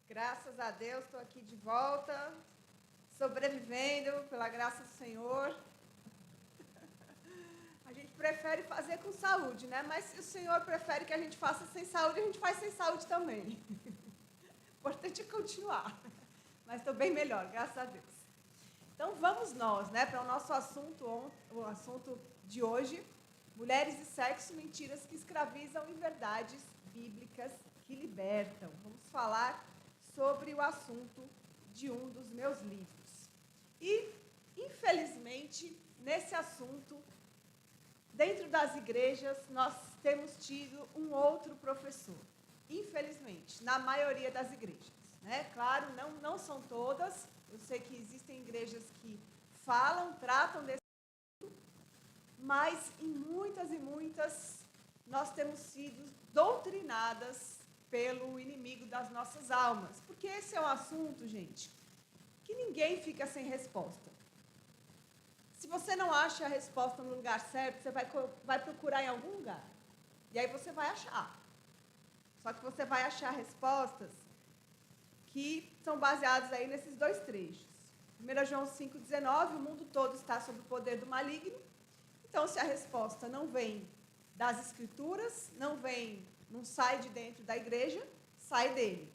Graças a Deus, estou aqui de volta, sobrevivendo pela graça do Senhor. A gente prefere fazer com saúde, né? Mas se o Senhor prefere que a gente faça sem saúde, a gente faz sem saúde também. O importante é continuar. Mas estou bem melhor, graças a Deus. Então vamos nós, né, para o nosso assunto, o assunto de hoje: mulheres e sexo, mentiras que escravizam e verdades bíblicas que libertam. Vamos falar sobre o assunto de um dos meus livros. E, infelizmente, nesse assunto, dentro das igrejas, nós temos tido um outro professor. Infelizmente, na maioria das igrejas, né? Claro, não são todas. Eu sei que existem igrejas que falam, tratam desse assunto, mas em muitas nós temos sido doutrinadas pelo inimigo das nossas almas. Porque esse é um assunto, gente, que ninguém fica sem resposta. Se você não acha a resposta no lugar certo, você vai procurar em algum lugar. E aí você vai achar. Só que você vai achar respostas que são baseadas aí nesses dois trechos. 1 João 5,19, o mundo todo está sob o poder do maligno. Então, se a resposta não vem das escrituras, não sai de dentro da igreja, sai dele.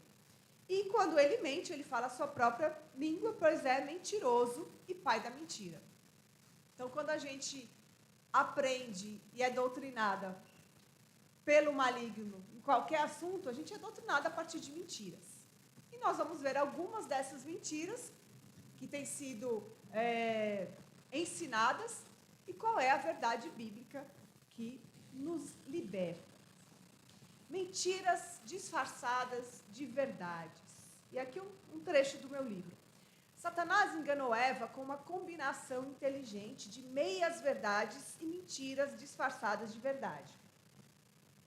E quando ele mente, ele fala a sua própria língua, pois é mentiroso e pai da mentira. Então, quando a gente aprende e é doutrinada pelo maligno em qualquer assunto, a gente é doutrinada a partir de mentiras. E nós vamos ver algumas dessas mentiras que têm sido ensinadas e qual é a verdade bíblica que nos liberta. Mentiras disfarçadas de verdades. E aqui um trecho do meu livro. Satanás enganou Eva com uma combinação inteligente de meias verdades e mentiras disfarçadas de verdade.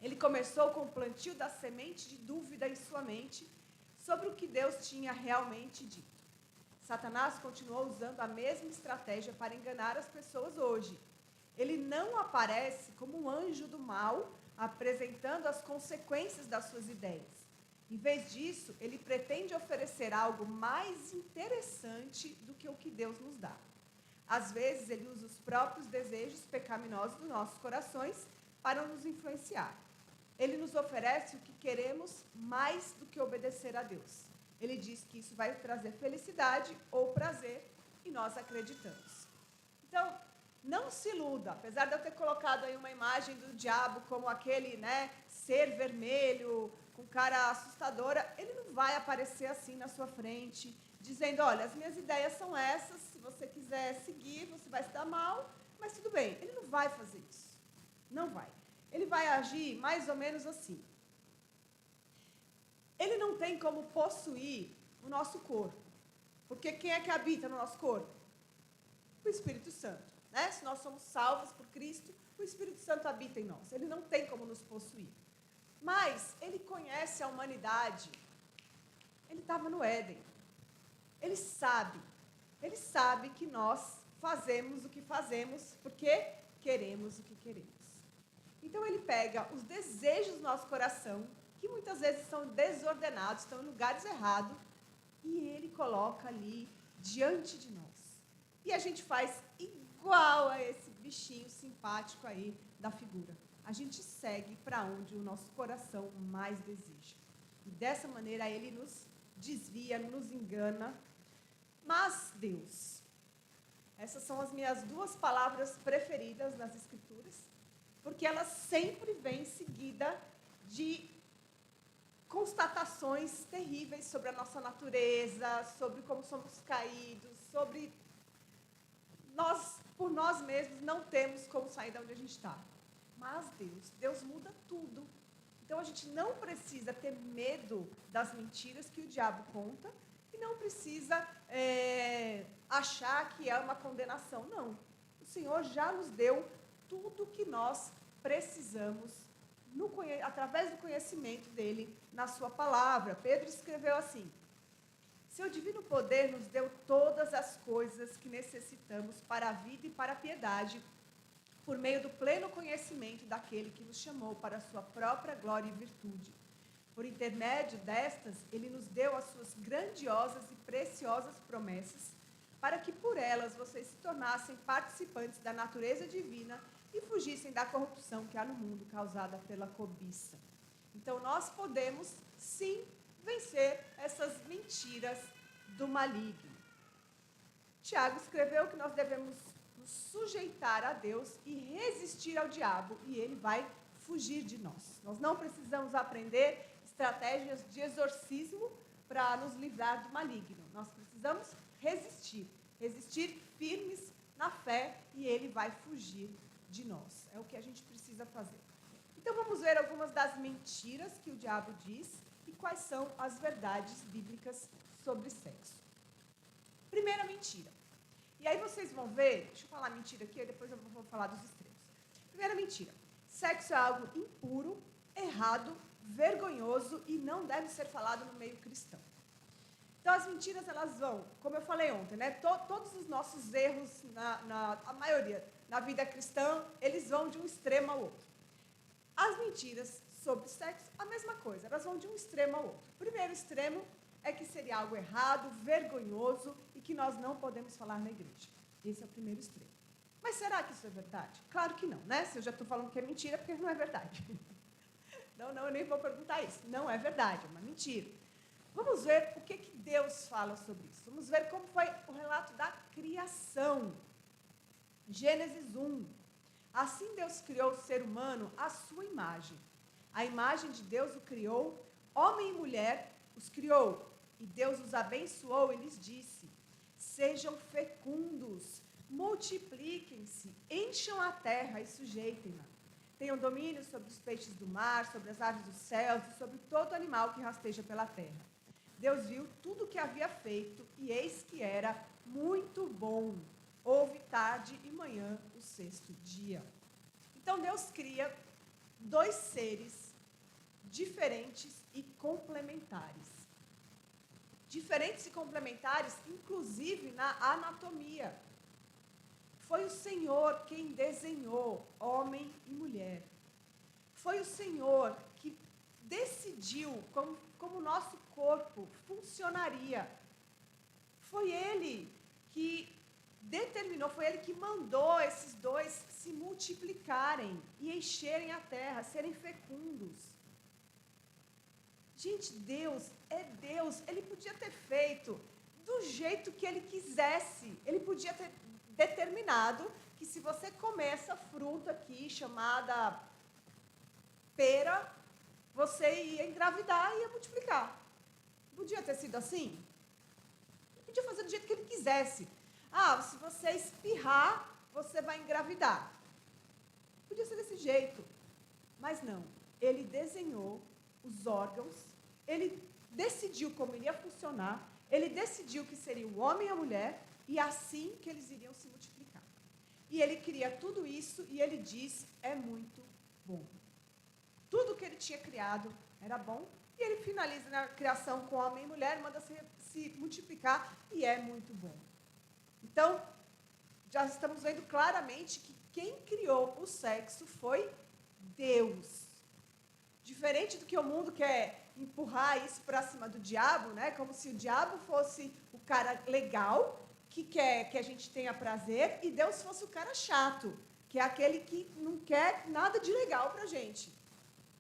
Ele começou com o plantio da semente de dúvida em sua mente sobre o que Deus tinha realmente dito. Satanás continuou usando a mesma estratégia para enganar as pessoas hoje. Ele não aparece como um anjo do mal, apresentando as consequências das suas ideias. Em vez disso, ele pretende oferecer algo mais interessante do que o que Deus nos dá. Às vezes, ele usa os próprios desejos pecaminosos dos nossos corações para nos influenciar. Ele nos oferece o que queremos mais do que obedecer a Deus. Ele diz que isso vai trazer felicidade ou prazer e nós acreditamos. Então, não se iluda, apesar de eu ter colocado aí uma imagem do diabo como aquele, ser vermelho, com cara assustadora, ele não vai aparecer assim na sua frente, dizendo, olha, as minhas ideias são essas, se você quiser seguir, você vai se dar mal, mas tudo bem. Ele não vai fazer isso. Não vai. Ele vai agir mais ou menos assim. Ele não tem como possuir o nosso corpo, porque quem é que habita no nosso corpo? O Espírito Santo. Né? Se nós somos salvos por Cristo, o Espírito Santo habita em nós. Ele não tem como nos possuir. Mas ele conhece a humanidade. Ele estava no Éden. Ele sabe que nós fazemos o que fazemos porque queremos o que queremos. Então ele pega os desejos do nosso coração, que muitas vezes são desordenados, estão em lugares errados, e ele coloca ali diante de nós. E a gente faz igual a esse bichinho simpático aí da figura. A gente segue para onde o nosso coração mais deseja. E dessa maneira ele nos desvia, nos engana. Mas Deus, essas são as minhas duas palavras preferidas nas Escrituras, porque elas sempre vêm seguida de constatações terríveis sobre a nossa natureza, sobre como somos caídos, sobre nós, por nós mesmos, não temos como sair de onde a gente está. Mas Deus muda tudo. Então a gente não precisa ter medo das mentiras que o diabo conta e não precisa achar que é uma condenação. Não. O Senhor já nos deu tudo o que nós precisamos através do conhecimento dele na sua palavra. Pedro escreveu assim: seu divino poder nos deu todas as coisas que necessitamos para a vida e para a piedade, por meio do pleno conhecimento daquele que nos chamou para a sua própria glória e virtude. Por intermédio destas, ele nos deu as suas grandiosas e preciosas promessas, para que por elas vocês se tornassem participantes da natureza divina e fugissem da corrupção que há no mundo causada pela cobiça. Então, nós podemos, sim, vencer essas mentiras do maligno. Tiago escreveu que nós devemos nos sujeitar a Deus e resistir ao diabo, e ele vai fugir de nós. Nós não precisamos aprender estratégias de exorcismo para nos livrar do maligno. Nós precisamos resistir firmes na fé, e ele vai fugir de nós. É o que a gente precisa fazer. Então vamos ver algumas das mentiras que o diabo diz e quais são as verdades bíblicas sobre sexo. Primeira mentira. E aí vocês vão ver, deixa eu falar mentira aqui, depois eu vou falar dos extremos. Primeira mentira. Sexo é algo impuro, errado, vergonhoso e não deve ser falado no meio cristão. Então, as mentiras, elas vão, como eu falei ontem, né? Todos os nossos erros, a maioria, na vida cristã, eles vão de um extremo ao outro. As mentiras sobre sexo, a mesma coisa, elas vão de um extremo ao outro. O primeiro extremo é que seria algo errado, vergonhoso e que nós não podemos falar na igreja. Esse é o primeiro extremo. Mas será que isso é verdade? Claro que não, né? Se eu já estou falando que é mentira, porque não é verdade. Não, eu nem vou perguntar isso. Não é verdade, é uma mentira. Vamos ver o que Deus fala sobre isso. Vamos ver como foi o relato da criação. Gênesis 1. Assim Deus criou o ser humano à sua imagem. A imagem de Deus o criou, homem e mulher os criou. E Deus os abençoou e lhes disse: sejam fecundos, multipliquem-se, encham a terra e sujeitem-na. Tenham domínio sobre os peixes do mar, sobre as aves dos céus e sobre todo animal que rasteja pela terra. Deus viu tudo o que havia feito, e eis que era muito bom. Houve tarde e manhã o sexto dia. Então Deus cria dois seres diferentes e complementares. Diferentes e complementares, inclusive na anatomia. Foi o Senhor quem desenhou homem e mulher. Foi o Senhor que decidiu como o nosso corpo funcionaria. Foi Ele que determinou, foi Ele que mandou esses dois se multiplicarem e encherem a terra, serem fecundos. Gente, Deus é Deus. Ele podia ter feito do jeito que Ele quisesse. Ele podia ter determinado que se você comer essa fruta aqui, chamada pera, você ia engravidar e ia multiplicar. Podia ter sido assim? Ele podia fazer do jeito que ele quisesse. Se você espirrar, você vai engravidar. Podia ser desse jeito. Mas não. Ele desenhou os órgãos, ele decidiu como iria funcionar, ele decidiu que seria o homem e a mulher, e assim que eles iriam se multiplicar. E ele cria tudo isso e ele diz: é muito bom. Tudo que ele tinha criado era bom, e ele finaliza na criação com homem e mulher, manda se multiplicar, e é muito bom. Então, já estamos vendo claramente que quem criou o sexo foi Deus. Diferente do que o mundo quer empurrar isso para cima do diabo, né? Como se o diabo fosse o cara legal, que quer que a gente tenha prazer, e Deus fosse o cara chato, que é aquele que não quer nada de legal para a gente.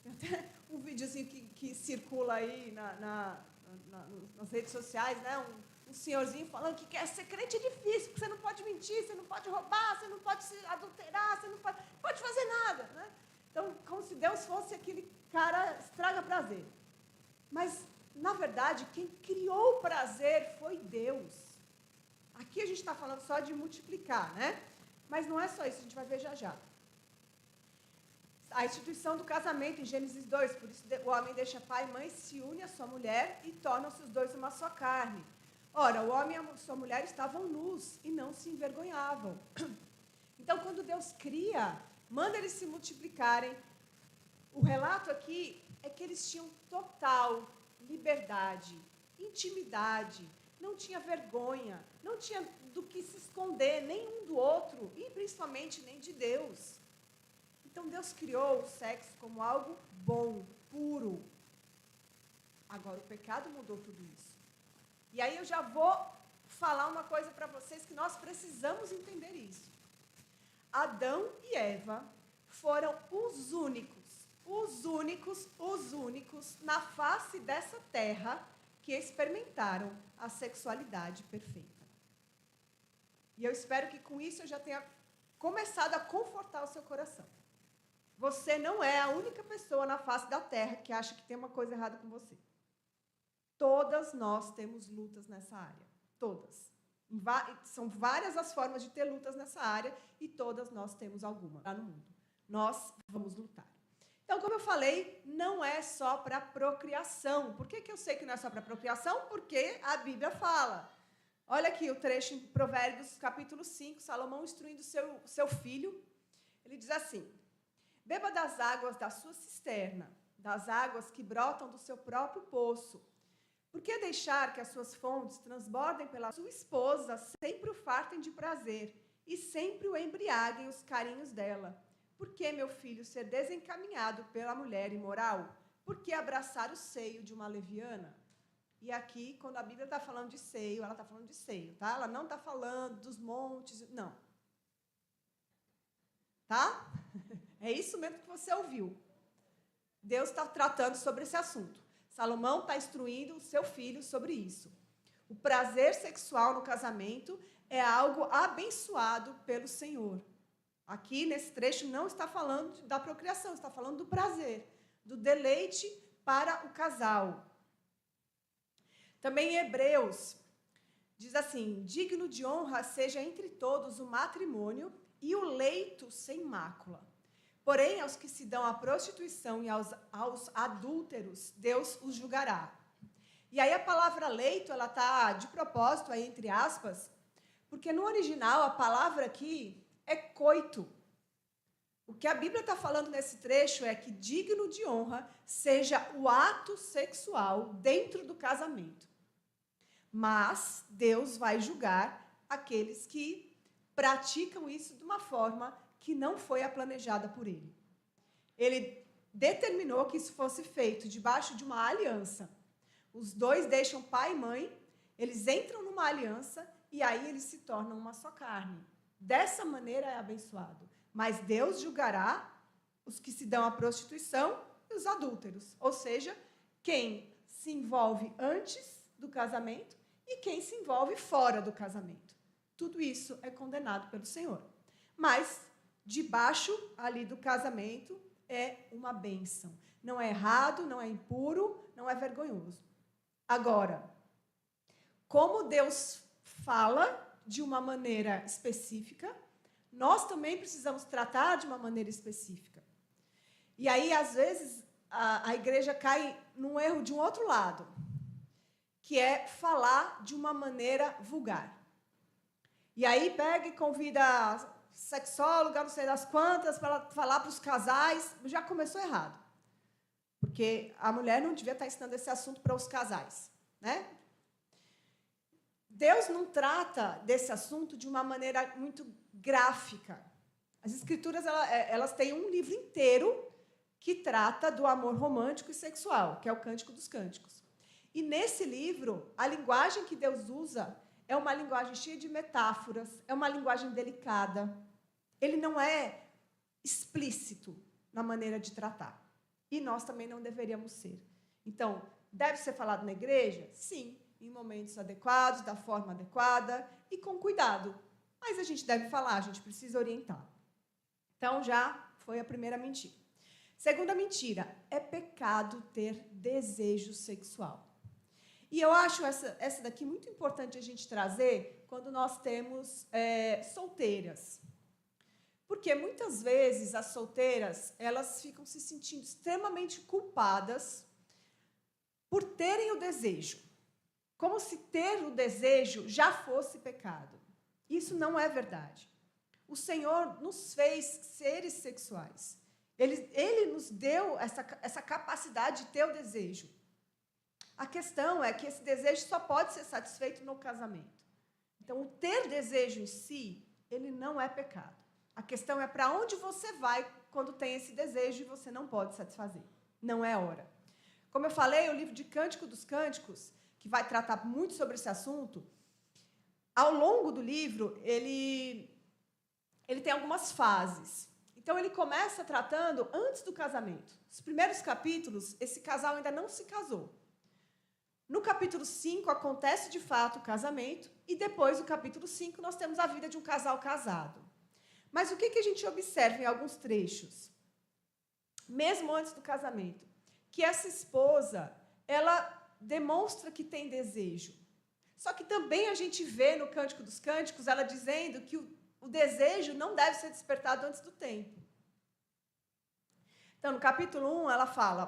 Tem até um videozinho que circula aí nas redes sociais, né? Um senhorzinho falando que quer ser crente é difícil, porque você não pode mentir, você não pode roubar, você não pode se adulterar, você não pode fazer nada, né? Então, como se Deus fosse aquele cara estraga prazer. Mas, na verdade, quem criou o prazer foi Deus. Aqui a gente está falando só de multiplicar, né? Mas não é só isso, a gente vai ver já já. A instituição do casamento, em Gênesis 2, por isso o homem deixa pai e mãe, se une à sua mulher e tornam-se os dois uma só carne. Ora, o homem e a sua mulher estavam nus e não se envergonhavam. Então, quando Deus cria, manda eles se multiplicarem. O relato aqui é que eles tinham total liberdade, intimidade, não tinha vergonha, não tinha do que se esconder, nem um do outro, e principalmente nem de Deus. Então, Deus criou o sexo como algo bom, puro. Agora, o pecado mudou tudo isso. E aí eu já vou falar uma coisa para vocês que nós precisamos entender isso. Adão e Eva foram os únicos na face dessa terra que experimentaram a sexualidade perfeita. E eu espero que com isso eu já tenha começado a confortar o seu coração. Você não é a única pessoa na face da terra que acha que tem uma coisa errada com você. Todas nós temos lutas nessa área. Todas. São várias as formas de ter lutas nessa área e todas nós temos alguma lá no mundo. Nós vamos lutar. Então, como eu falei, não é só para procriação. Por que eu sei que não é só para procriação? Porque a Bíblia fala. Olha aqui o trecho em Provérbios, capítulo 5, Salomão instruindo seu filho. Ele diz assim: beba das águas da sua cisterna, das águas que brotam do seu próprio poço. Por que deixar que as suas fontes transbordem pela sua esposa, sempre o fartem de prazer e sempre o embriaguem os carinhos dela? Por que, meu filho, ser desencaminhado pela mulher imoral? Por que abraçar o seio de uma leviana? E aqui, quando a Bíblia está falando de seio, ela está falando de seio, tá? Ela não está falando dos montes, não. Tá? É isso mesmo que você ouviu. Deus está tratando sobre esse assunto. Salomão está instruindo o seu filho sobre isso. O prazer sexual no casamento é algo abençoado pelo Senhor. Aqui, nesse trecho, não está falando da procriação, está falando do prazer, do deleite para o casal. Também em Hebreus, diz assim: digno de honra seja entre todos o matrimônio e o leito sem mácula. Porém, aos que se dão à prostituição e aos adúlteros, Deus os julgará. E aí a palavra leito, ela está de propósito, aí, entre aspas, porque no original a palavra aqui é coito. O que a Bíblia está falando nesse trecho é que digno de honra seja o ato sexual dentro do casamento. Mas Deus vai julgar aqueles que praticam isso de uma forma que não foi a planejada por ele. Ele determinou que isso fosse feito debaixo de uma aliança. Os dois deixam pai e mãe, eles entram numa aliança e aí eles se tornam uma só carne. Dessa maneira é abençoado. Mas Deus julgará os que se dão à prostituição e os adúlteros. Ou seja, quem se envolve antes do casamento e quem se envolve fora do casamento. Tudo isso é condenado pelo Senhor. Mas debaixo ali do casamento é uma bênção. Não é errado, não é impuro, não é vergonhoso. Agora, como Deus fala de uma maneira específica, nós também precisamos tratar de uma maneira específica. E aí, às vezes, a igreja cai num erro de um outro lado, que é falar de uma maneira vulgar. E aí pega e convida sexóloga, não sei das quantas, para falar para os casais. Já começou errado. Porque a mulher não devia estar ensinando esse assunto para os casais, né? Deus não trata desse assunto de uma maneira muito gráfica. As Escrituras, elas têm um livro inteiro que trata do amor romântico e sexual, que é o Cântico dos Cânticos. E nesse livro, a linguagem que Deus usa é uma linguagem cheia de metáforas, é uma linguagem delicada. Ele não é explícito na maneira de tratar. E nós também não deveríamos ser. Então, deve ser falado na igreja? Sim, em momentos adequados, da forma adequada e com cuidado. Mas a gente deve falar, a gente precisa orientar. Então, já foi a primeira mentira. Segunda mentira, é pecado ter desejo sexual. E eu acho essa daqui muito importante a gente trazer quando nós temos solteiras. Porque muitas vezes as solteiras, elas ficam se sentindo extremamente culpadas por terem o desejo. Como se ter o desejo já fosse pecado. Isso não é verdade. O Senhor nos fez seres sexuais. Ele nos deu essa capacidade de ter o desejo. A questão é que esse desejo só pode ser satisfeito no casamento. Então, o ter desejo em si, ele não é pecado. A questão é para onde você vai quando tem esse desejo e você não pode satisfazer. Não é hora. Como eu falei, o livro de Cântico dos Cânticos, que vai tratar muito sobre esse assunto, ao longo do livro, ele tem algumas fases. Então, ele começa tratando antes do casamento. Os primeiros capítulos, esse casal ainda não se casou. No capítulo 5, acontece de fato o casamento, e depois, no capítulo 5, nós temos a vida de um casal casado. Mas o que a gente observa em alguns trechos? Mesmo antes do casamento, que essa esposa, ela demonstra que tem desejo. Só que também a gente vê no Cântico dos Cânticos ela dizendo que o desejo não deve ser despertado antes do tempo. Então, no capítulo 1, ela fala: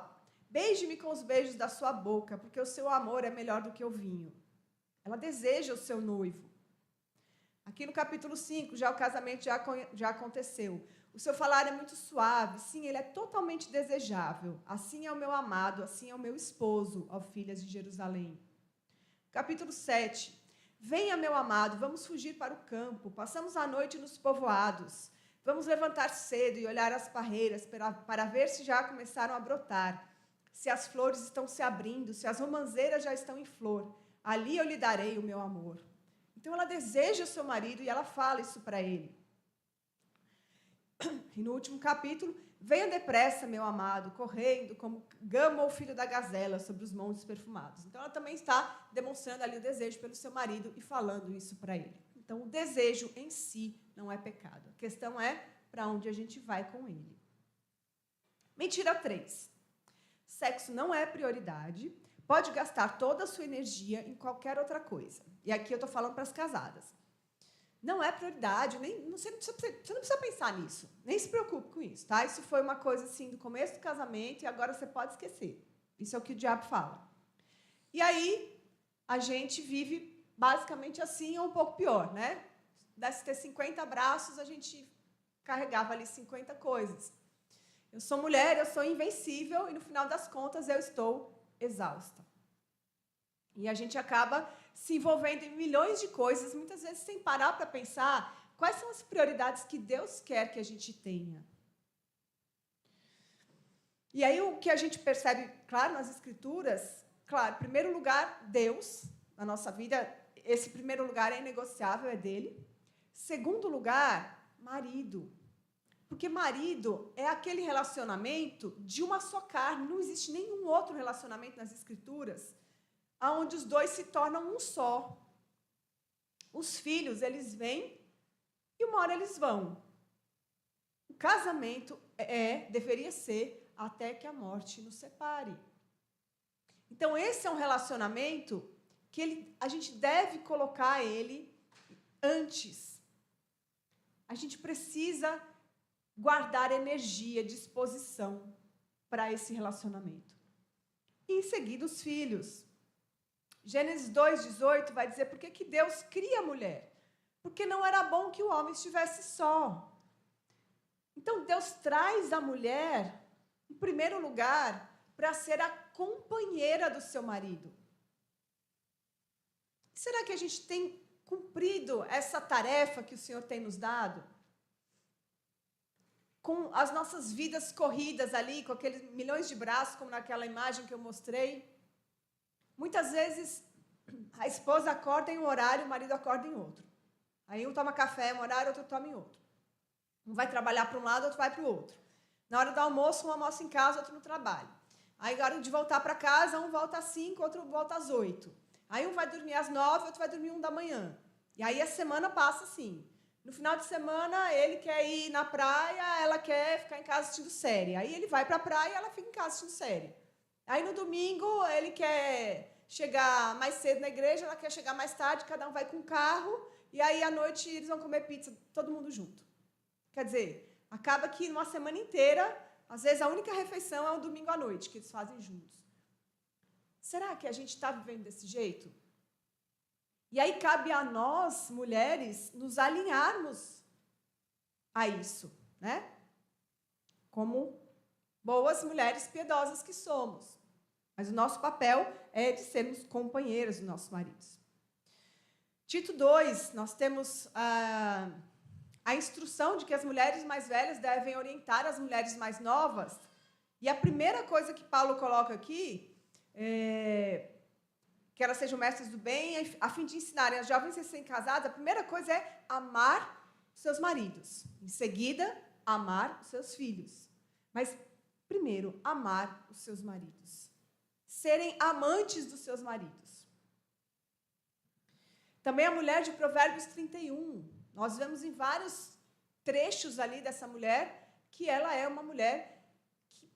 beije-me com os beijos da sua boca, porque o seu amor é melhor do que o vinho. Ela deseja o seu noivo. Aqui no capítulo 5, já o casamento já aconteceu. O seu falar é muito suave, sim, ele é totalmente desejável. Assim é o meu amado, assim é o meu esposo, ó filhas de Jerusalém. Capítulo 7. Venha, meu amado, vamos fugir para o campo, passamos a noite nos povoados. Vamos levantar cedo e olhar as parreiras para ver se já começaram a brotar, se as flores estão se abrindo, se as romãzeiras já estão em flor. Ali eu lhe darei o meu amor. Então, ela deseja o seu marido e ela fala isso para ele. E no último capítulo, venha depressa, meu amado, correndo, como gama ou filho da gazela, sobre os montes perfumados. Então, ela também está demonstrando ali o desejo pelo seu marido e falando isso para ele. Então, o desejo em si não é pecado. A questão é para onde a gente vai com ele. Mentira 3. Sexo não é prioridade. Pode gastar toda a sua energia em qualquer outra coisa. E aqui eu estou falando para as casadas. Não é prioridade, você não precisa pensar nisso. Nem se preocupe com isso, tá? Isso foi uma coisa assim do começo do casamento e agora você pode esquecer. Isso é o que o diabo fala. E aí, a gente vive basicamente assim ou um pouco pior, né? Desse ter 50 braços, a gente carregava ali 50 coisas. Eu sou mulher, eu sou invencível e no final das contas eu estou exausta. E a gente acaba se envolvendo em milhões de coisas, muitas vezes sem parar para pensar quais são as prioridades que Deus quer que a gente tenha. E aí o que a gente percebe, claro, nas Escrituras, claro, em primeiro lugar, Deus, na nossa vida, esse primeiro lugar é inegociável, é dele. Segundo lugar, marido. Porque marido é aquele relacionamento de uma só carne, não existe nenhum outro relacionamento nas Escrituras onde os dois se tornam um só. Os filhos, eles vêm e uma hora eles vão. O casamento deveria ser até que a morte nos separe. Então, esse é um relacionamento que a gente deve colocar ele antes. A gente precisa guardar energia, disposição para esse relacionamento. E em seguida, os filhos. Gênesis 2:18 vai dizer por que Deus cria a mulher. Porque não era bom que o homem estivesse só. Então, Deus traz a mulher, em primeiro lugar, para ser a companheira do seu marido. Será que a gente tem cumprido essa tarefa que o Senhor tem nos dado? Com as nossas vidas corridas ali, com aqueles milhões de braços, como naquela imagem que eu mostrei. Muitas vezes, a esposa acorda em um horário, o marido acorda em outro. Aí um toma café em um horário, outro toma em outro. Um vai trabalhar para um lado, outro vai para o outro. Na hora do almoço, um almoça em casa, outro no trabalho. Aí, na hora de voltar para casa, um volta às 5, outro volta às 8. Aí um vai dormir às 9, outro vai dormir 1 da manhã. E aí a semana passa assim. No final de semana, ele quer ir na praia, ela quer ficar em casa assistindo série. Aí ele vai para a praia e ela fica em casa assistindo série. Aí no domingo, ele quer chegar mais cedo na igreja, ela quer chegar mais tarde, cada um vai com um carro, e aí à noite eles vão comer pizza, todo mundo junto. Quer dizer, acaba que numa semana inteira, às vezes a única refeição é um domingo à noite, que eles fazem juntos. Será que a gente está vivendo desse jeito? E aí cabe a nós, mulheres, nos alinharmos a isso, né? Como boas mulheres piedosas que somos. Mas o nosso papel é de sermos companheiras dos nossos maridos. Tito 2, nós temos a instrução de que as mulheres mais velhas devem orientar as mulheres mais novas. E a primeira coisa que Paulo coloca aqui que elas sejam mestres do bem, a fim de ensinarem as jovens recém-casadas, a primeira coisa é amar seus maridos. Em seguida, amar os seus filhos. Mas, primeiro, amar os seus maridos. Serem amantes dos seus maridos. Também a mulher de Provérbios 31. Nós vemos em vários trechos ali dessa mulher que ela é uma mulher que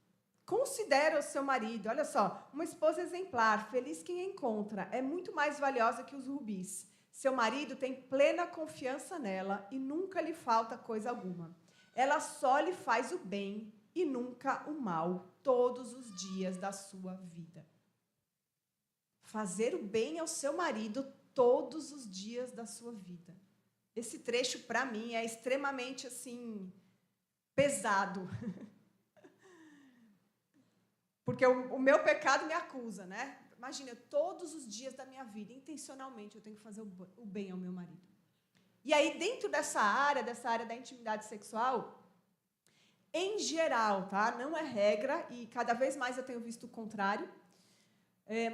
considera o seu marido. Olha só, uma esposa exemplar, feliz quem a encontra, é muito mais valiosa que os rubis. Seu marido tem plena confiança nela e nunca lhe falta coisa alguma. Ela só lhe faz o bem e nunca o mal, todos os dias da sua vida. Fazer o bem ao seu marido todos os dias da sua vida. Esse trecho, para mim, é extremamente, assim, pesado. Porque o meu pecado me acusa, né? Imagina, todos os dias da minha vida, intencionalmente, eu tenho que fazer o bem ao meu marido. E aí, dentro dessa área da intimidade sexual, em geral, tá? Não é regra, e cada vez mais eu tenho visto o contrário,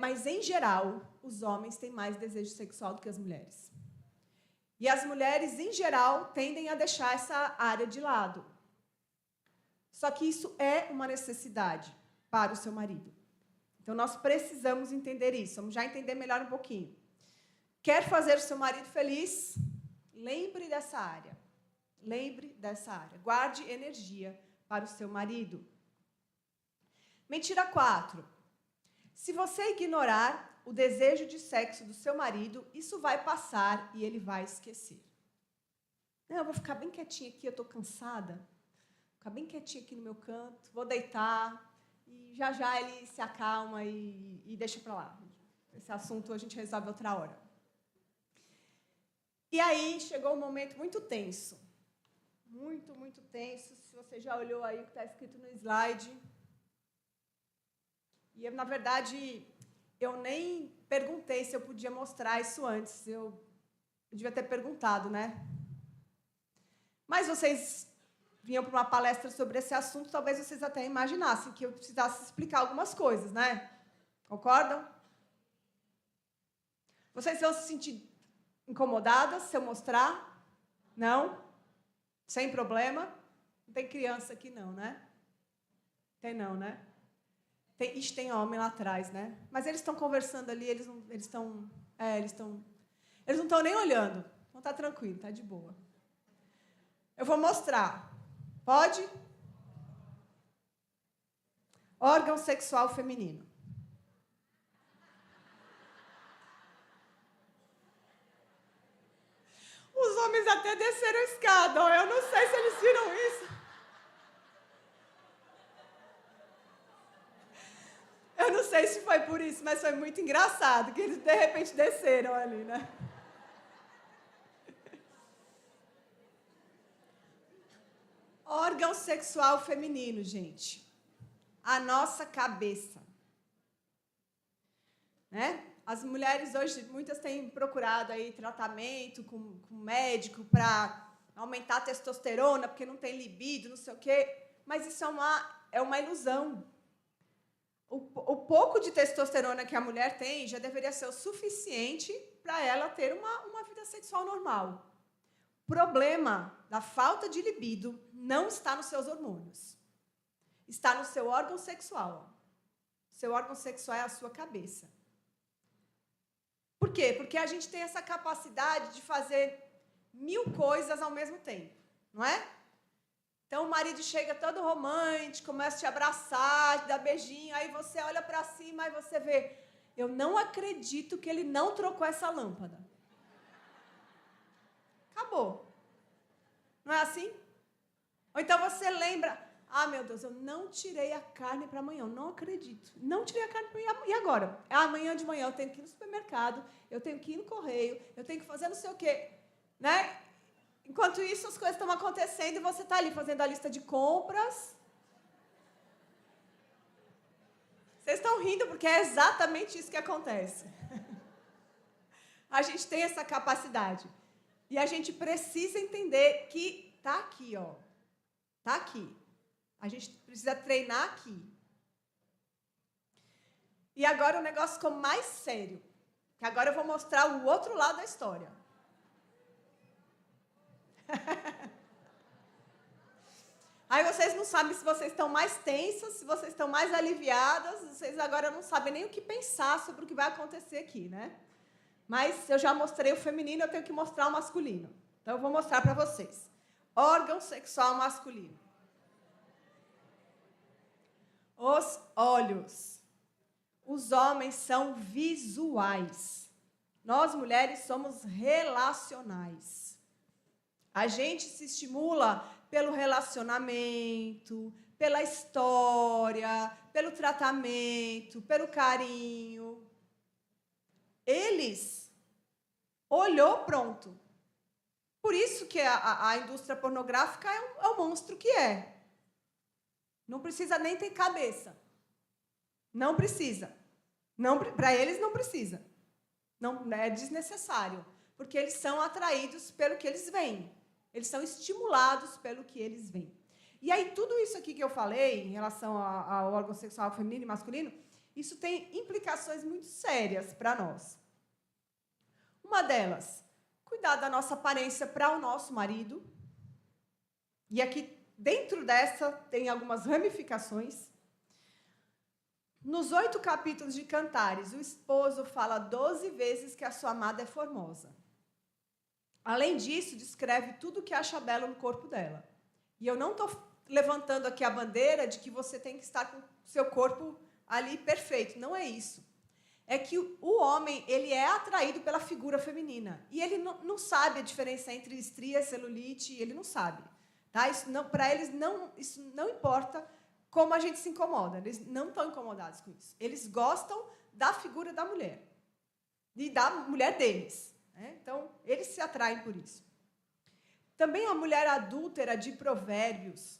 mas, em geral, os homens têm mais desejo sexual do que as mulheres. E as mulheres, em geral, tendem a deixar essa área de lado. Só que isso é uma necessidade para o seu marido. Então, nós precisamos entender isso. Vamos já entender melhor um pouquinho. Quer fazer o seu marido feliz? Lembre dessa área. Lembre dessa área. Guarde energia para o seu marido. Mentira 4. Se você ignorar o desejo de sexo do seu marido, isso vai passar e ele vai esquecer. Não, eu vou ficar bem quietinha aqui, eu estou cansada. Vou ficar bem quietinha aqui no meu canto, vou deitar e já ele se acalma e deixa para lá. Esse assunto a gente resolve outra hora. E aí chegou um momento muito tenso. Muito, muito tenso. Se você já olhou aí o que está escrito no slide. E, na verdade, eu nem perguntei se eu podia mostrar isso antes. Eu devia ter perguntado, né? Mas vocês vinham para uma palestra sobre esse assunto, talvez vocês até imaginassem que eu precisasse explicar algumas coisas, né? Concordam? Vocês vão se sentir incomodadas se eu mostrar? Não? Sem problema? Não tem criança aqui não, né? Tem não, né? Tem homem lá atrás, né? Mas eles estão conversando ali, eles não estão nem olhando. Então tá tranquilo, tá de boa. Eu vou mostrar. Pode? Órgão sexual feminino. Os homens até desceram a escada, ó. Eu não sei se eles viram isso. Eu não sei se foi por isso, mas foi muito engraçado, que eles de repente desceram ali, né? Órgão sexual feminino, gente. A nossa cabeça. Né? As mulheres hoje, muitas têm procurado aí tratamento com médico para aumentar a testosterona, porque não tem libido, não sei o quê. Mas isso é uma ilusão. O pouco de testosterona que a mulher tem já deveria ser o suficiente para ela ter uma vida sexual normal. O problema da falta de libido não está nos seus hormônios. Está no seu órgão sexual. Seu órgão sexual é a sua cabeça. Por quê? Porque a gente tem essa capacidade de fazer 1000 coisas ao mesmo tempo, não é? Então, o marido chega todo romântico, começa a te abraçar, te dar beijinho, aí você olha para cima e você vê, eu não acredito que ele não trocou essa lâmpada. Acabou. Não é assim? Ou então você lembra, meu Deus, eu não tirei a carne para amanhã, eu não acredito. Não tirei a carne para amanhã, e agora? Amanhã de manhã eu tenho que ir no supermercado, eu tenho que ir no correio, eu tenho que fazer não sei o quê, né? Enquanto isso, as coisas estão acontecendo e você está ali fazendo a lista de compras. Vocês estão rindo porque é exatamente isso que acontece. A gente tem essa capacidade. E a gente precisa entender que está aqui, ó. Está aqui. A gente precisa treinar aqui. E agora o negócio ficou mais sério, que agora eu vou mostrar o outro lado da história. Aí vocês não sabem se vocês estão mais tensas, se vocês estão mais aliviadas, vocês agora não sabem nem o que pensar sobre o que vai acontecer aqui, né? Mas eu já mostrei o feminino, eu tenho que mostrar o masculino. Então eu vou mostrar para vocês. Órgão sexual masculino. Os olhos. Os homens são visuais. Nós, mulheres, somos relacionais. A gente se estimula pelo relacionamento, pela história, pelo tratamento, pelo carinho. Eles olhou, pronto. Por isso que a indústria pornográfica é o monstro que é. Não precisa nem ter cabeça. Não precisa. Para eles não precisa. Não, é desnecessário. Porque eles são atraídos pelo que eles veem. Eles são estimulados pelo que eles veem. E aí, tudo isso aqui que eu falei, em relação ao órgão sexual feminino e masculino, isso tem implicações muito sérias para nós. Uma delas, cuidar da nossa aparência para o nosso marido. E aqui, dentro dessa, tem algumas ramificações. Nos 8 capítulos de Cantares, o esposo fala 12 vezes que a sua amada é formosa. Além disso, descreve tudo o que acha belo no corpo dela. E eu não estou levantando aqui a bandeira de que você tem que estar com o seu corpo ali perfeito. Não é isso. É que o homem, ele é atraído pela figura feminina. E ele não sabe a diferença entre estria, celulite, ele não sabe. Tá? Para eles, isso não importa como a gente se incomoda. Eles não estão incomodados com isso. Eles gostam da figura da mulher. E da mulher deles. Então, eles se atraem por isso. Também a mulher adúltera de Provérbios,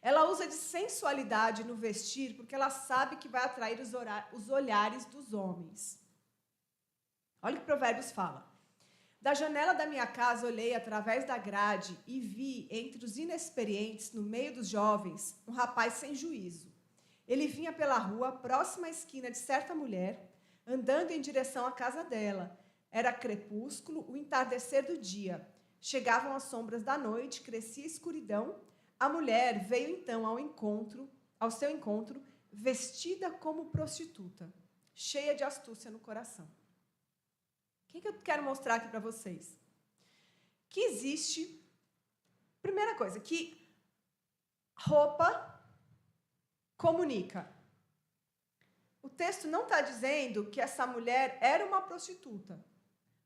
ela usa de sensualidade no vestir, porque ela sabe que vai atrair os olhares dos homens. Olha o que Provérbios fala. Da janela da minha casa olhei através da grade e vi, entre os inexperientes, no meio dos jovens, um rapaz sem juízo. Ele vinha pela rua, próxima à esquina de certa mulher, andando em direção à casa dela. Era crepúsculo, o entardecer do dia. Chegavam as sombras da noite, crescia a escuridão. A mulher veio então ao seu encontro, vestida como prostituta, cheia de astúcia no coração. O que eu quero mostrar aqui para vocês? Que existe, primeira coisa, que roupa comunica. O texto não está dizendo que essa mulher era uma prostituta,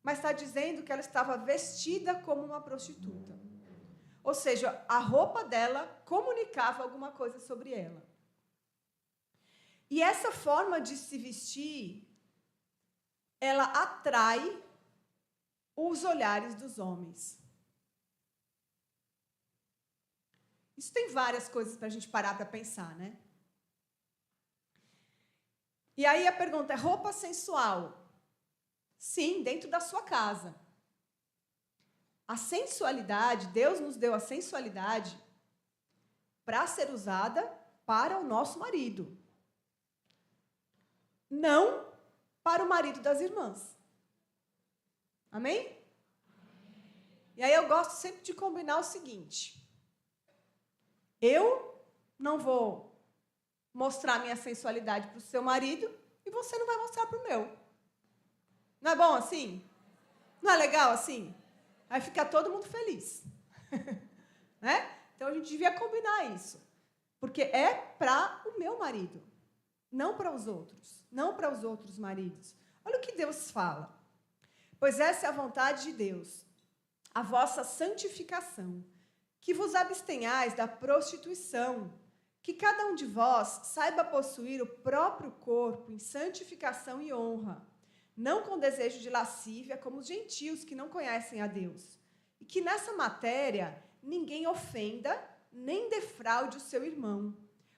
mas está dizendo que ela estava vestida como uma prostituta. Ou seja, a roupa dela comunicava alguma coisa sobre ela. E essa forma de se vestir, ela atrai os olhares dos homens. Isso tem várias coisas para a gente parar para pensar, né? E aí a pergunta é, roupa sensual? Sim, dentro da sua casa. A sensualidade, Deus nos deu a sensualidade para ser usada para o nosso marido. Não para o marido das irmãs. Amém? E aí eu gosto sempre de combinar o seguinte. Eu não vou mostrar minha sensualidade para o seu marido e você não vai mostrar para o meu. Não é bom assim? Não é legal assim? Aí fica todo mundo feliz. Né? Então a gente devia combinar isso. Porque é para o meu marido, não para os outros, não para os outros maridos. Olha o que Deus fala. Pois essa é a vontade de Deus, a vossa santificação, que vos abstenhais da prostituição, que cada um de vós saiba possuir o próprio corpo em santificação e honra, não com desejo de lascívia, como os gentios que não conhecem a Deus. E que nessa matéria ninguém ofenda, nem defraude o seu irmão.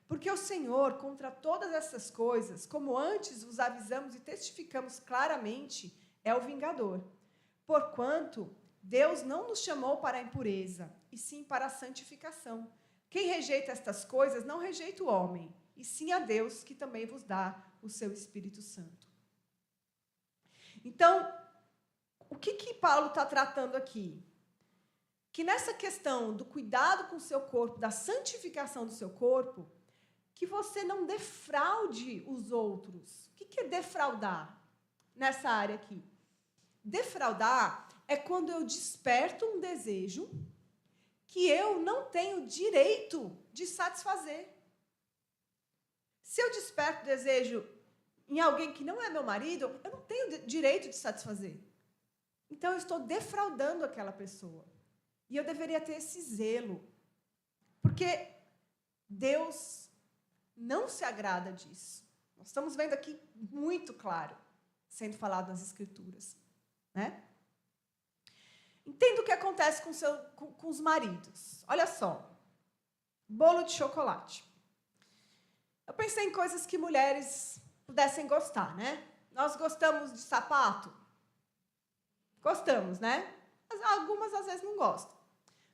Porque o Senhor, contra todas essas coisas, como antes vos avisamos e testificamos claramente, é o vingador. Porquanto Deus não nos chamou para a impureza, e sim para a santificação. Quem rejeita estas coisas não rejeita o homem, e sim a Deus, que também vos dá o seu Espírito Santo. Então, o que Paulo está tratando aqui? Que nessa questão do cuidado com o seu corpo, da santificação do seu corpo, que você não defraude os outros. O que é defraudar nessa área aqui? Defraudar é quando eu desperto um desejo que eu não tenho direito de satisfazer. Se eu desperto desejo em alguém que não é meu marido, eu não tenho direito de satisfazer. Então, eu estou defraudando aquela pessoa. E eu deveria ter esse zelo. Porque Deus não se agrada disso. Nós estamos vendo aqui muito claro, sendo falado nas Escrituras. Né? Entenda o que acontece com os maridos. Olha só. Bolo de chocolate. Eu pensei em coisas que mulheres pudessem gostar, né? Nós gostamos de sapato? Gostamos, né? Mas algumas, às vezes, não gostam.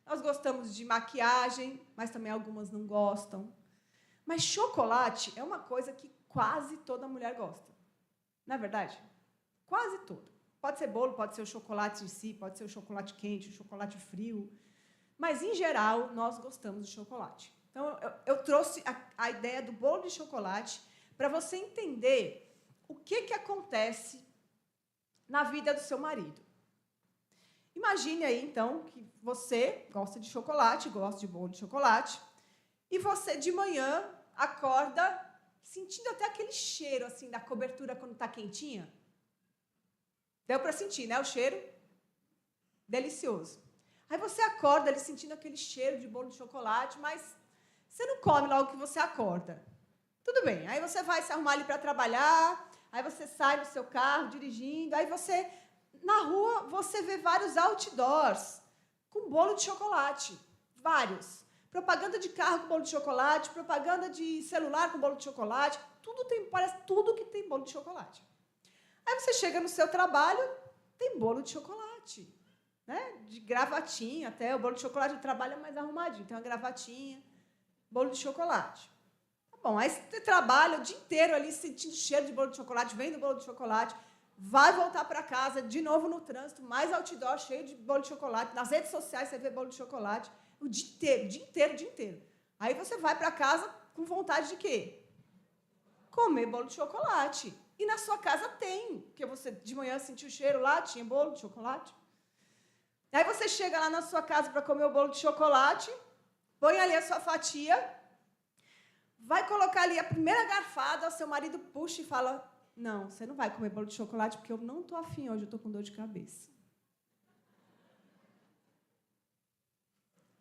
Nós gostamos de maquiagem, mas também algumas não gostam. Mas chocolate é uma coisa que quase toda mulher gosta. Não é verdade? Quase toda. Pode ser bolo, pode ser o chocolate em si, pode ser o chocolate quente, o chocolate frio. Mas, em geral, nós gostamos de chocolate. Então, eu trouxe a ideia do bolo de chocolate para você entender o que acontece na vida do seu marido. Imagine aí, então, que você gosta de chocolate, gosta de bolo de chocolate, e você, de manhã, acorda sentindo até aquele cheiro, assim, da cobertura quando está quentinha. Deu para sentir, né? O cheiro delicioso. Aí você acorda ali sentindo aquele cheiro de bolo de chocolate, mas você não come logo que você acorda. Tudo bem. Aí você vai se arrumar ali para trabalhar, aí você sai do seu carro dirigindo, aí você, na rua, você vê vários outdoors com bolo de chocolate. Vários. Propaganda de carro com bolo de chocolate, propaganda de celular com bolo de chocolate. Parece tudo que tem bolo de chocolate. Aí você chega no seu trabalho, tem bolo de chocolate. Né? De gravatinha até. O bolo de chocolate do trabalho é mais arrumadinho. Tem uma gravatinha, bolo de chocolate. Tá bom, aí você trabalha o dia inteiro ali sentindo cheiro de bolo de chocolate, vendo bolo de chocolate, vai voltar para casa, de novo no trânsito, mais outdoor, cheio de bolo de chocolate. Nas redes sociais você vê bolo de chocolate o dia inteiro. Aí você vai para casa com vontade de quê? Comer bolo de chocolate. E na sua casa tem, porque você de manhã sentiu o cheiro lá, tinha bolo de chocolate. Aí você chega lá na sua casa para comer o bolo de chocolate, põe ali a sua fatia, vai colocar ali a primeira garfada, o seu marido puxa e fala, não, você não vai comer bolo de chocolate porque eu não estou afim hoje, eu estou com dor de cabeça.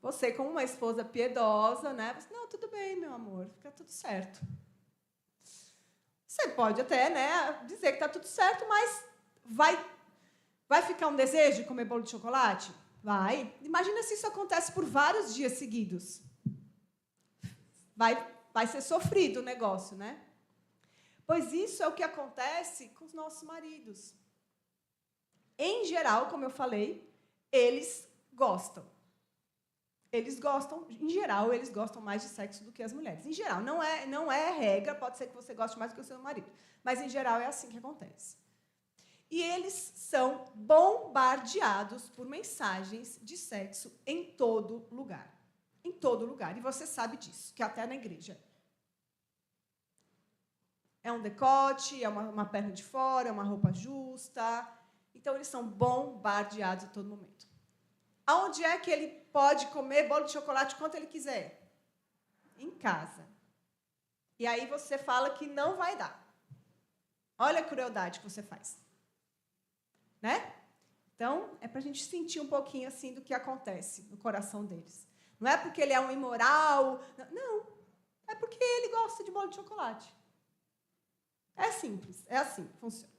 Você, como uma esposa piedosa, né? Você, não, tudo bem, meu amor, fica tudo certo. Você pode até, né, dizer que está tudo certo, mas vai ficar um desejo de comer bolo de chocolate? Vai. Imagina se isso acontece por vários dias seguidos. Vai ser sofrido o negócio, né? Pois isso é o que acontece com os nossos maridos. Em geral, como eu falei, eles gostam. Eles gostam, em geral, eles gostam mais de sexo do que as mulheres. Em geral, não é regra, pode ser que você goste mais do que o seu marido. Mas, em geral, é assim que acontece. E eles são bombardeados por mensagens de sexo em todo lugar. Em todo lugar. E você sabe disso, que até na igreja. É um decote, é uma perna de fora, é uma roupa justa. Então, eles são bombardeados a todo momento. Aonde é que ele pode comer bolo de chocolate quanto ele quiser? Em casa. E aí você fala que não vai dar. Olha a crueldade que você faz. Né? Então, é para a gente sentir um pouquinho assim do que acontece no coração deles. Não é porque ele é um imoral. Não. É porque ele gosta de bolo de chocolate. É simples. É assim que funciona.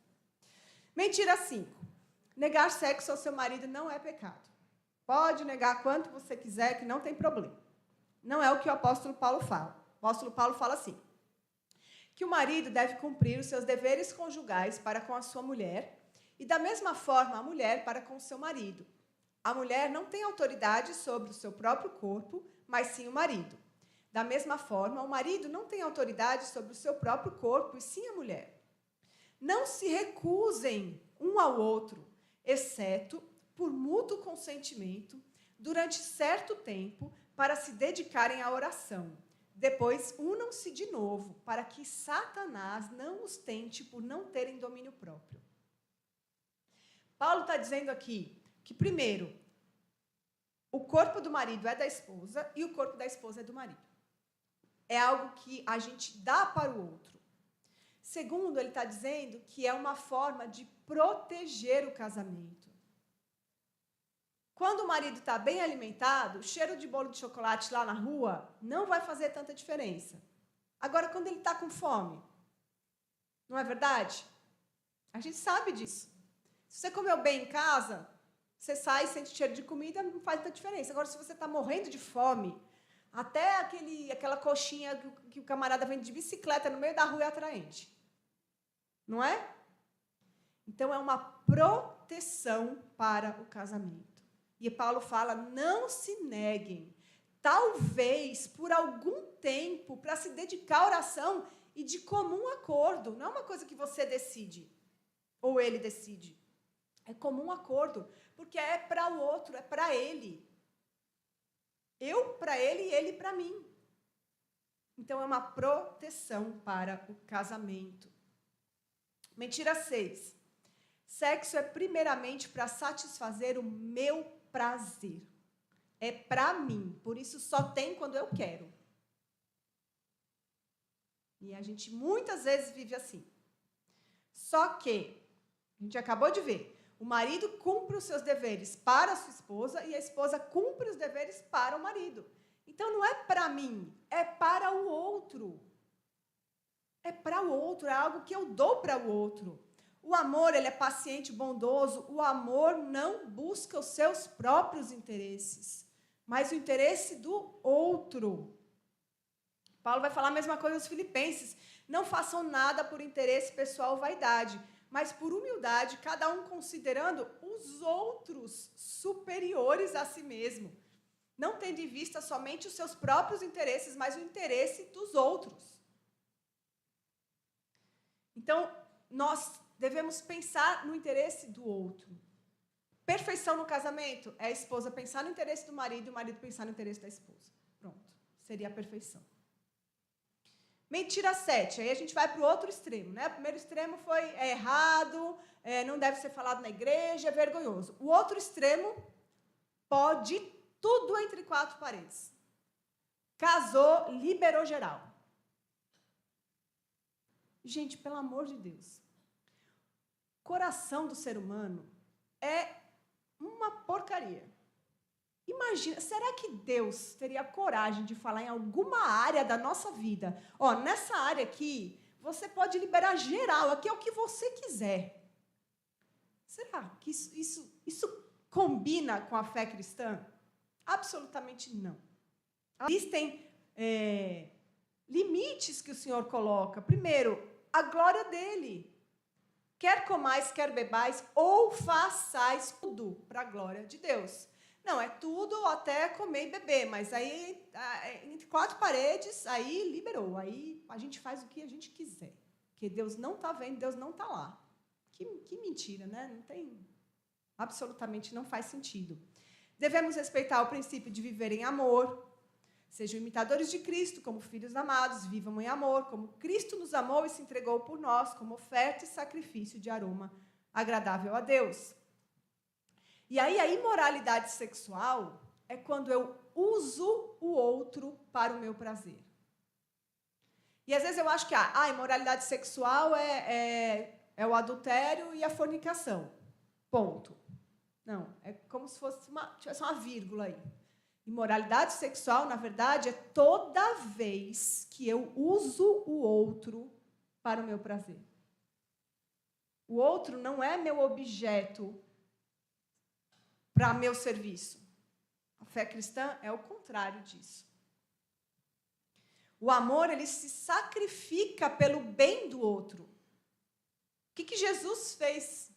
Mentira 5. Negar sexo ao seu marido não é pecado. Pode negar quanto você quiser, que não tem problema. Não é o que o apóstolo Paulo fala. O apóstolo Paulo fala assim, que o marido deve cumprir os seus deveres conjugais para com a sua mulher e, da mesma forma, a mulher para com o seu marido. A mulher não tem autoridade sobre o seu próprio corpo, mas sim o marido. Da mesma forma, o marido não tem autoridade sobre o seu próprio corpo, e sim a mulher. Não se recusem um ao outro, exceto por mútuo consentimento, durante certo tempo, para se dedicarem à oração. Depois, unam-se de novo, para que Satanás não os tente por não terem domínio próprio. Paulo está dizendo aqui que, primeiro, o corpo do marido é da esposa e o corpo da esposa é do marido. É algo que a gente dá para o outro. Segundo, ele está dizendo que é uma forma de proteger o casamento. Quando o marido está bem alimentado, o cheiro de bolo de chocolate lá na rua não vai fazer tanta diferença. Agora, quando ele está com fome, não é verdade? A gente sabe disso. Se você comeu bem em casa, você sai, sente cheiro de comida, não faz tanta diferença. Agora, se você está morrendo de fome, até aquela coxinha que o camarada vende de bicicleta no meio da rua é atraente. Não é? Então, é uma proteção para o casamento. E Paulo fala, não se neguem, talvez por algum tempo, para se dedicar à oração e de comum acordo. Não é uma coisa que você decide, ou ele decide. É comum acordo, porque é para o outro, é para ele. Eu para ele e ele para mim. Então, é uma proteção para o casamento. Mentira 6. Sexo é primeiramente para satisfazer o meu prazer. É para mim, por isso só tem quando eu quero. E a gente muitas vezes vive assim. Só que, a gente acabou de ver, o marido cumpre os seus deveres para a sua esposa e a esposa cumpre os deveres para o marido. Então, não é para mim, é para o outro. É para o outro, é algo que eu dou para o outro. O amor, ele é paciente, bondoso. O amor não busca os seus próprios interesses, mas o interesse do outro. Paulo vai falar a mesma coisa aos Filipenses. Não façam nada por interesse pessoal ou vaidade, mas por humildade, cada um considerando os outros superiores a si mesmo. Não tendo em vista somente os seus próprios interesses, mas o interesse dos outros. Então, nós devemos pensar no interesse do outro. Perfeição no casamento é a esposa pensar no interesse do marido e o marido pensar no interesse da esposa. Pronto, seria a perfeição. Mentira 7, aí a gente vai para o outro extremo, né? O primeiro extremo foi errado, não deve ser falado na igreja, é vergonhoso. O outro extremo pode tudo entre quatro paredes. Casou, liberou geral. Gente, pelo amor de Deus. O coração do ser humano é uma porcaria. Imagina, será que Deus teria coragem de falar em alguma área da nossa vida? Ó, nessa área aqui, você pode liberar geral, aqui é o que você quiser. Será que isso combina com a fé cristã? Absolutamente não. Existem limites que o Senhor coloca. Primeiro, a glória dele. Quer comais, quer bebais, ou façais tudo para a glória de Deus. Não, é tudo até comer e beber, mas aí, entre quatro paredes, aí liberou. Aí a gente faz o que a gente quiser. Porque Deus não está vendo, Deus não está lá. Que mentira, né? Não tem... Absolutamente não faz sentido. Devemos respeitar o princípio de viver em amor. Sejam imitadores de Cristo, como filhos amados, vivam em amor, como Cristo nos amou e se entregou por nós, como oferta e sacrifício de aroma agradável a Deus. E aí a imoralidade sexual é quando eu uso o outro para o meu prazer. E às vezes eu acho que a imoralidade sexual é o adultério e a fornicação. Ponto. Não, é como se tivesse uma vírgula aí. Imoralidade sexual, na verdade, é toda vez que eu uso o outro para o meu prazer. O outro não é meu objeto para meu serviço. A fé cristã é o contrário disso. O amor, ele se sacrifica pelo bem do outro. O que Jesus fez?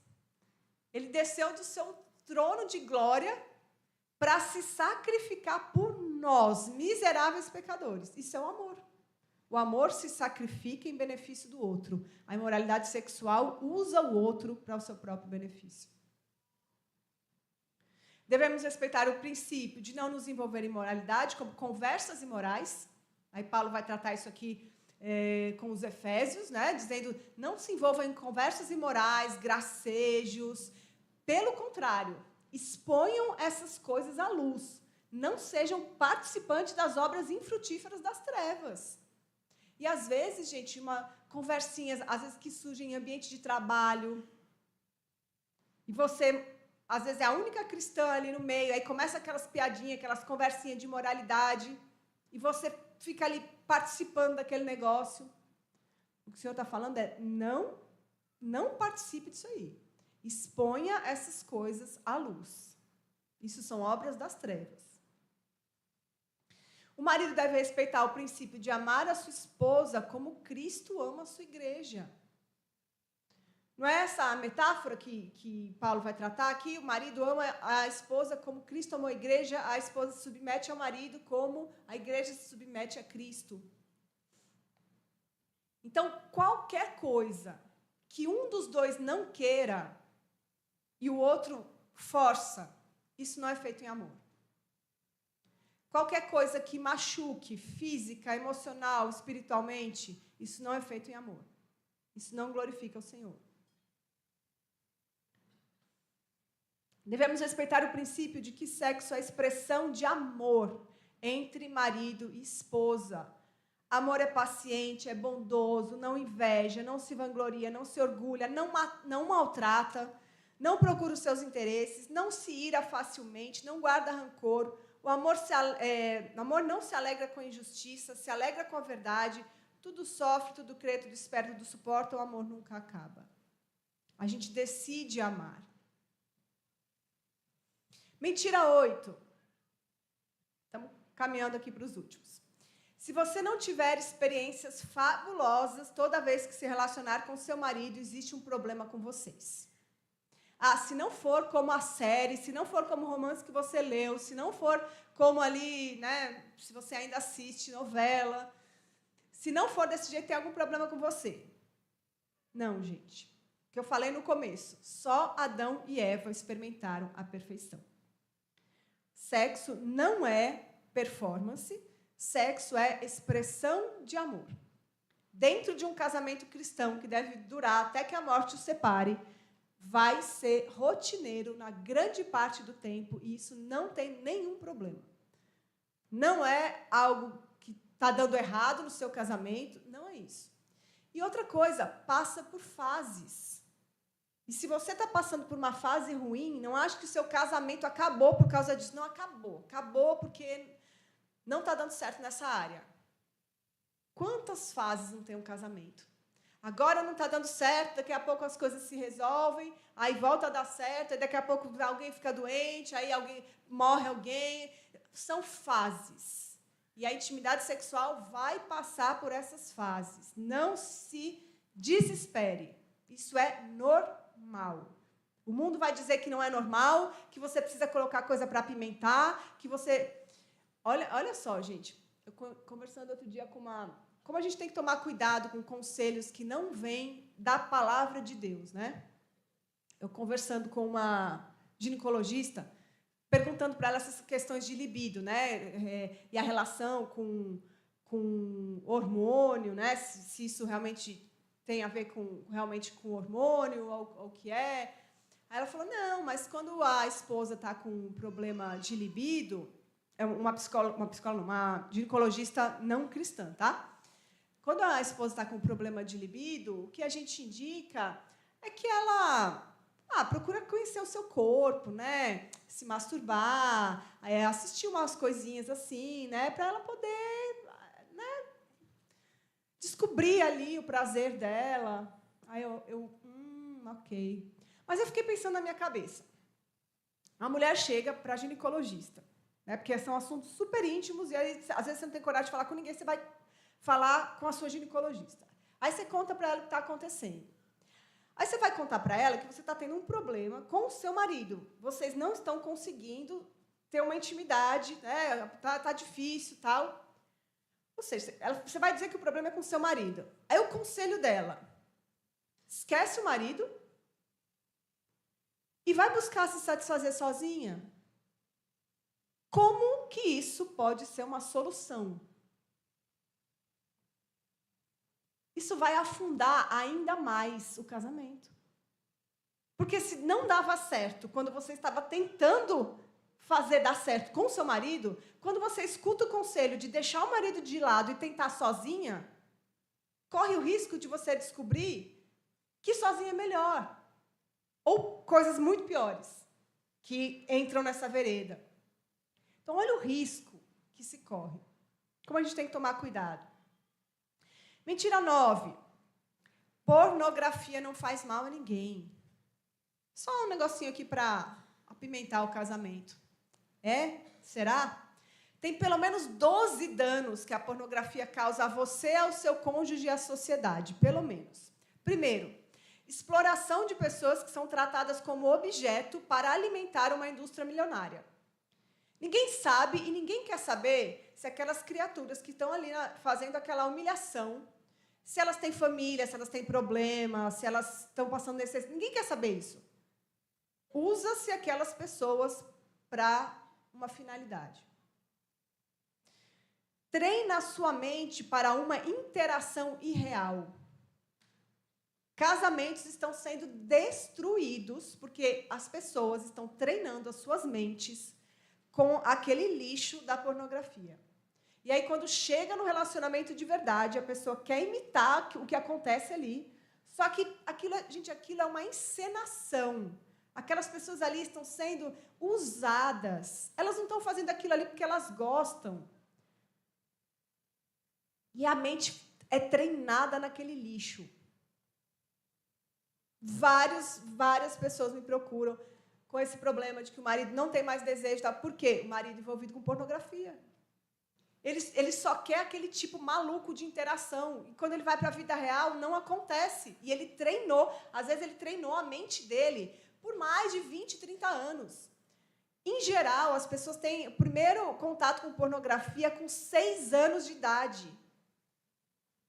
Ele desceu do seu trono de glória para se sacrificar por nós, miseráveis pecadores. Isso é o amor. O amor se sacrifica em benefício do outro. A imoralidade sexual usa o outro para o seu próprio benefício. Devemos respeitar o princípio de não nos envolver em imoralidade, como conversas imorais. Aí Paulo vai tratar isso aqui com os Efésios, né? Dizendo, não se envolvam em conversas imorais, gracejos. Pelo contrário, exponham essas coisas à luz. Não sejam participantes das obras infrutíferas das trevas. E às vezes, gente, conversinhas, às vezes que surgem em ambiente de trabalho, e você, às vezes, é a única cristã ali no meio, aí começa aquelas piadinhas, aquelas conversinhas de moralidade, e você fica ali participando daquele negócio. O que o Senhor está falando é, não participe disso aí. Exponha essas coisas à luz. Isso são obras das trevas. O marido deve respeitar o princípio de amar a sua esposa como Cristo ama a sua igreja. Não é essa a metáfora que Paulo vai tratar aqui? O marido ama a esposa como Cristo amou a igreja, a esposa se submete ao marido como a igreja se submete a Cristo. Então, qualquer coisa que um dos dois não queira e o outro força, isso não é feito em amor. Qualquer coisa que machuque física, emocional, espiritualmente, isso não é feito em amor. Isso não glorifica o Senhor. Devemos respeitar o princípio de que sexo é expressão de amor entre marido e esposa. Amor é paciente, é bondoso, não inveja, não se vangloria, não se orgulha, não maltrata, não procura os seus interesses, não se ira facilmente, não guarda rancor. O amor não se alegra com a injustiça, se alegra com a verdade, tudo sofre, tudo crê, tudo espera, tudo suporta, o amor nunca acaba. A gente decide amar. Mentira 8. Estamos caminhando aqui para os últimos. Se você não tiver experiências fabulosas, toda vez que se relacionar com seu marido, existe um problema com vocês. Se não for como a série, se não for como o romance que você leu, se não for como ali, né, se você ainda assiste novela, se não for desse jeito, tem algum problema com você. Não, gente. O que eu falei no começo, só Adão e Eva experimentaram a perfeição. Sexo não é performance, sexo é expressão de amor. Dentro de um casamento cristão que deve durar até que a morte os separe, vai ser rotineiro na grande parte do tempo e isso não tem nenhum problema. Não é algo que está dando errado no seu casamento, não é isso. E outra coisa, passa por fases. E se você está passando por uma fase ruim, não ache que o seu casamento acabou por causa disso. Não acabou. Acabou porque não está dando certo nessa área. Quantas fases não tem um casamento? Agora não está dando certo, daqui a pouco as coisas se resolvem, aí volta a dar certo, e daqui a pouco alguém fica doente, aí morre alguém. São fases. E a intimidade sexual vai passar por essas fases. Não se desespere. Isso é normal. O mundo vai dizer que não é normal, que você precisa colocar coisa para apimentar, que você... Olha só, gente. Eu conversando outro dia com uma... Como a gente tem que tomar cuidado com conselhos que não vêm da palavra de Deus, né? Eu conversando com uma ginecologista, perguntando para ela essas questões de libido, né? E a relação com hormônio, né? Se isso realmente tem a ver com hormônio ou o que é. Aí ela falou, não, mas quando a esposa está com um problema de libido, é uma ginecologista não cristã, tá? Quando a esposa está com um problema de libido, o que a gente indica é que ela procura conhecer o seu corpo, né? Se masturbar, assistir umas coisinhas assim, né? Para ela poder, né? Descobrir ali o prazer dela. Aí ok. Mas eu fiquei pensando na minha cabeça. A mulher chega para a ginecologista, né? Porque são assuntos super íntimos e aí, às vezes você não tem coragem de falar com ninguém, você vai falar com a sua ginecologista. Aí você conta para ela o que está acontecendo. Aí você vai contar para ela que você está tendo um problema com o seu marido. Vocês não estão conseguindo ter uma intimidade, né? Tá difícil, tal. Ou seja, você vai dizer que o problema é com o seu marido. Aí o conselho dela: esquece o marido e vai buscar se satisfazer sozinha. Como que isso pode ser uma solução? Isso vai afundar ainda mais o casamento. Porque se não dava certo quando você estava tentando fazer dar certo com o seu marido, quando você escuta o conselho de deixar o marido de lado e tentar sozinha, corre o risco de você descobrir que sozinha é melhor. Ou coisas muito piores que entram nessa vereda. Então, olha o risco que se corre. Como a gente tem que tomar cuidado. Mentira 9. Pornografia não faz mal a ninguém. Só um negocinho aqui para apimentar o casamento. É? Será? Tem pelo menos 12 danos que a pornografia causa a você, ao seu cônjuge e à sociedade. Pelo menos. Primeiro, exploração de pessoas que são tratadas como objeto para alimentar uma indústria milionária. Ninguém sabe e ninguém quer saber se aquelas criaturas que estão ali fazendo aquela humilhação, se elas têm família, se elas têm problemas, se elas estão passando necessidade. Ninguém quer saber isso. Usa-se aquelas pessoas para uma finalidade. Treina a sua mente para uma interação irreal. Casamentos estão sendo destruídos porque as pessoas estão treinando as suas mentes com aquele lixo da pornografia. E aí, quando chega no relacionamento de verdade, a pessoa quer imitar o que acontece ali, só que aquilo é uma encenação. Aquelas pessoas ali estão sendo usadas. Elas não estão fazendo aquilo ali porque elas gostam. E a mente é treinada naquele lixo. Várias pessoas me procuram com esse problema de que o marido não tem mais desejo. Tá? Por quê? O marido envolvido com pornografia. Ele só quer aquele tipo maluco de interação. E quando ele vai para a vida real, não acontece. E ele treinou, às vezes ele treinou a mente dele por mais de 20, 30 anos. Em geral, as pessoas têm o primeiro contato com pornografia com 6 anos de idade.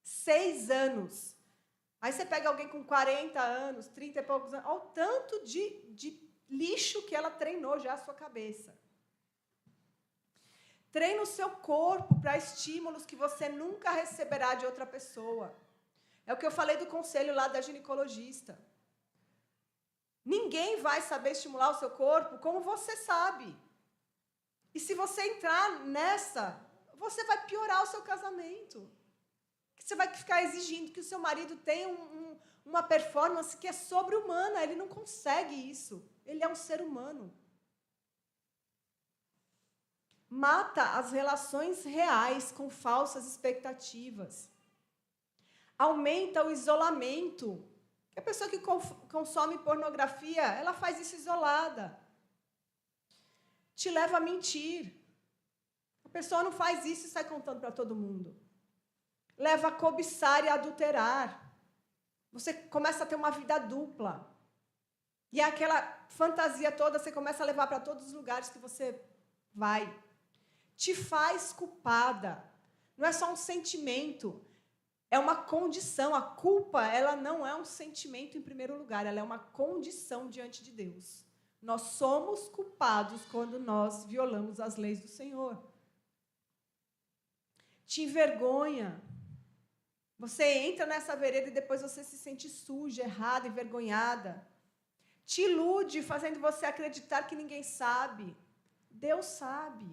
6 anos. Aí você pega alguém com 40 anos, 30 e poucos anos, olha o tanto de lixo que ela treinou já a sua cabeça. Treina o seu corpo para estímulos que você nunca receberá de outra pessoa. É o que eu falei do conselho lá da ginecologista. Ninguém vai saber estimular o seu corpo como você sabe. E se você entrar nessa, você vai piorar o seu casamento. Você vai ficar exigindo que o seu marido tenha uma performance que é sobre-humana. Ele não consegue isso. Ele é um ser humano. Mata as relações reais com falsas expectativas. Aumenta o isolamento. A pessoa que consome pornografia, ela faz isso isolada. Te leva a mentir. A pessoa não faz isso e sai contando para todo mundo. Leva a cobiçar e a adulterar. Você começa a ter uma vida dupla. E aquela fantasia toda você começa a levar para todos os lugares que você vai. Te faz culpada. Não é só um sentimento. É uma condição. A culpa, ela não é um sentimento em primeiro lugar. Ela é uma condição diante de Deus. Nós somos culpados quando nós violamos as leis do Senhor. Te envergonha. Você entra nessa vereda e depois você se sente suja, errada, envergonhada. Te ilude, fazendo você acreditar que ninguém sabe. Deus sabe.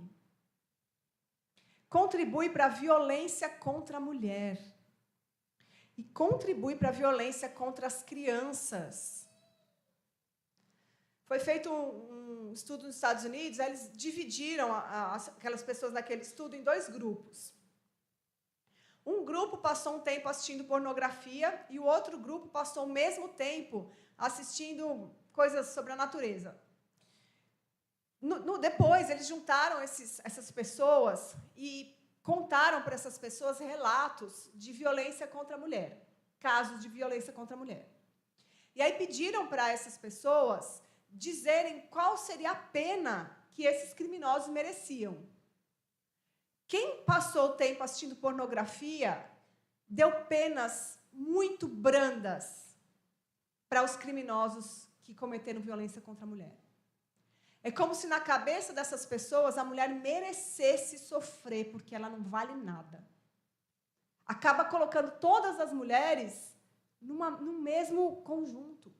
Contribui para a violência contra a mulher. E contribui para a violência contra as crianças. Foi feito um estudo nos Estados Unidos, eles dividiram aquelas pessoas naquele estudo em 2 grupos. Um grupo passou um tempo assistindo pornografia e o outro grupo passou o mesmo tempo assistindo coisas sobre a natureza. Depois, eles juntaram essas pessoas e contaram para essas pessoas relatos de violência contra a mulher, casos de violência contra a mulher. E aí pediram para essas pessoas dizerem qual seria a pena que esses criminosos mereciam. Quem passou o tempo assistindo pornografia deu penas muito brandas para os criminosos que cometeram violência contra a mulher. É como se na cabeça dessas pessoas a mulher merecesse sofrer, porque ela não vale nada. Acaba colocando todas as mulheres no mesmo conjunto.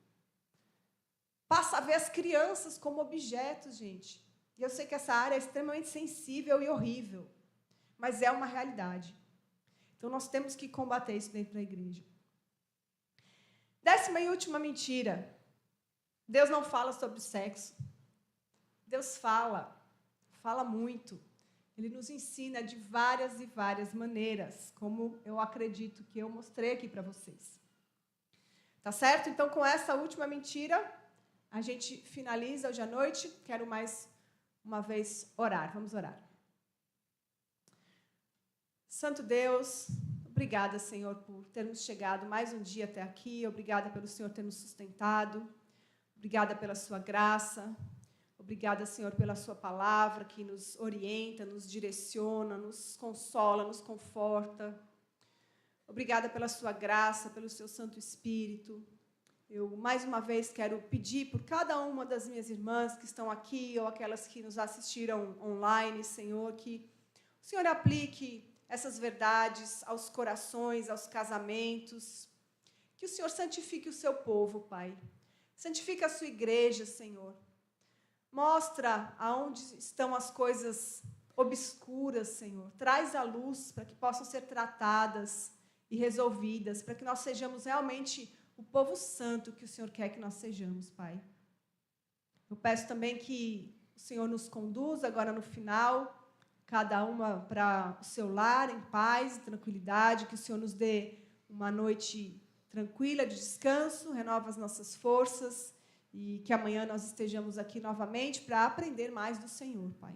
Passa a ver as crianças como objetos, gente. E eu sei que essa área é extremamente sensível e horrível, mas é uma realidade. Então, nós temos que combater isso dentro da igreja. 10ª e última mentira. Deus não fala sobre sexo. Deus fala muito. Ele nos ensina de várias e várias maneiras, como eu acredito que eu mostrei aqui para vocês. Tá certo? Então, com essa última mentira, a gente finaliza hoje à noite. Quero mais uma vez orar. Vamos orar. Santo Deus, obrigada, Senhor, por termos chegado mais um dia até aqui. Obrigada pelo Senhor ter nos sustentado. Obrigada pela sua graça. Obrigada, Senhor, pela sua palavra que nos orienta, nos direciona, nos consola, nos conforta. Obrigada pela sua graça, pelo seu Santo Espírito. Eu, mais uma vez, quero pedir por cada uma das minhas irmãs que estão aqui ou aquelas que nos assistiram online, Senhor, que o Senhor aplique essas verdades aos corações, aos casamentos. Que o Senhor santifique o seu povo, Pai. Santifique a sua igreja, Senhor. Mostra aonde estão as coisas obscuras, Senhor. Traz a luz para que possam ser tratadas e resolvidas, para que nós sejamos realmente o povo santo que o Senhor quer que nós sejamos, Pai. Eu peço também que o Senhor nos conduza agora no final, cada uma para o seu lar, em paz e tranquilidade, que o Senhor nos dê uma noite tranquila de descanso, renova as nossas forças, e que amanhã nós estejamos aqui novamente para aprender mais do Senhor, Pai.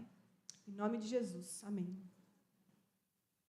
Em nome de Jesus. Amém.